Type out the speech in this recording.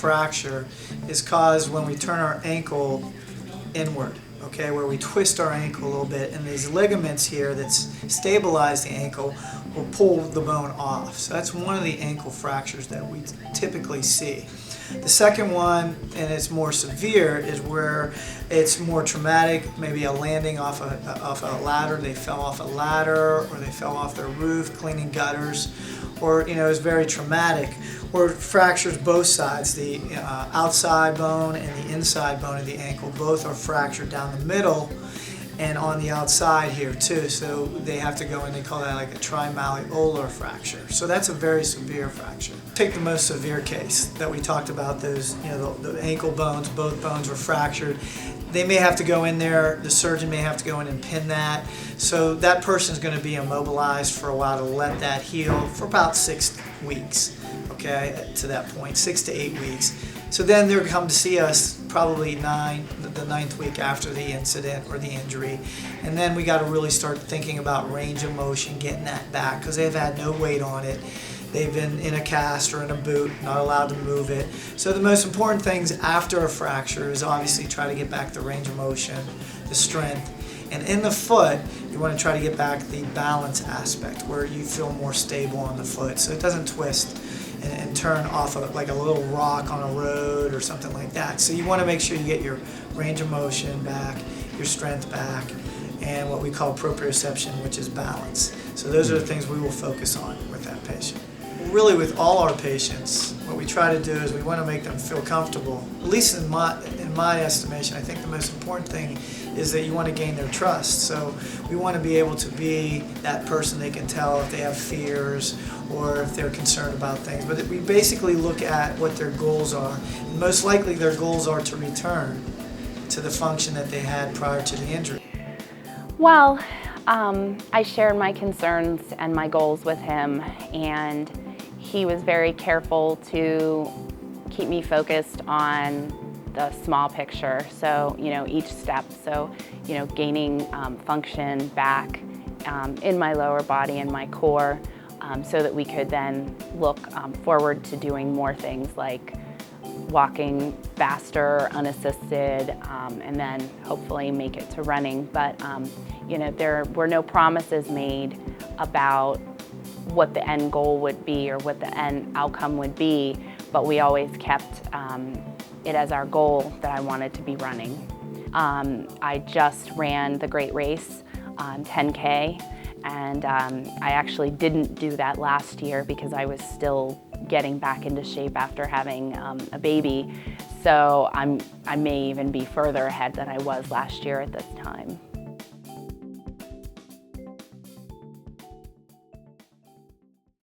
fracture is caused when we turn our ankle inward, okay, where we twist our ankle a little bit, and these ligaments here that stabilize the ankle will pull the bone off. So that's one of the ankle fractures that we typically see. The second one, and it's more severe, is where it's more traumatic, maybe a landing off a ladder. They fell off a ladder, or they fell off their roof cleaning gutters, or it's very traumatic, or fractures both sides. The outside bone and the inside bone of the ankle both are fractured down the middle and on the outside here too. So they have to go in, they call that like a trimalleolar fracture. So that's a very severe fracture. Take the most severe case that we talked about, those, the ankle bones, both bones were fractured. They may have to go in there, the surgeon may have to go in and pin that. So that person's going to be immobilized for a while to let that heal for about 6 weeks, okay, to that point, 6 to 8 weeks. So then they'll come to see us probably the 9th week after the incident or the injury. And then we got to really start thinking about range of motion, getting that back, because they've had no weight on it. They've been in a cast or in a boot, not allowed to move it. So the most important things after a fracture is obviously try to get back the range of motion, the strength. And in the foot, you want to try to get back the balance aspect, where you feel more stable on the foot so it doesn't twist and turn off like a little rock on a road or something like that. So you want to make sure you get your range of motion back, your strength back, and what we call proprioception, which is balance. So those are the things we will focus on with that patient. Really, with all our patients, what we try to do is we want to make them feel comfortable. At least in my estimation, I think the most important thing is that you want to gain their trust. So we want to be able to be that person they can tell if they have fears or if they're concerned about things. But we basically look at what their goals are. And most likely their goals are to return to the function that they had prior to the injury. Well, I shared my concerns and my goals with him, and he was very careful to keep me focused on the small picture. So, each step. So, gaining function back in my lower body and my core, so that we could then look forward to doing more things like walking faster, unassisted, and then hopefully make it to running. But there were no promises made about what the end goal would be or what the end outcome would be, but we always kept it as our goal that I wanted to be running. I just ran the Great Race, 10K, and I actually didn't do that last year because I was still getting back into shape after having a baby. So I may even be further ahead than I was last year at this time.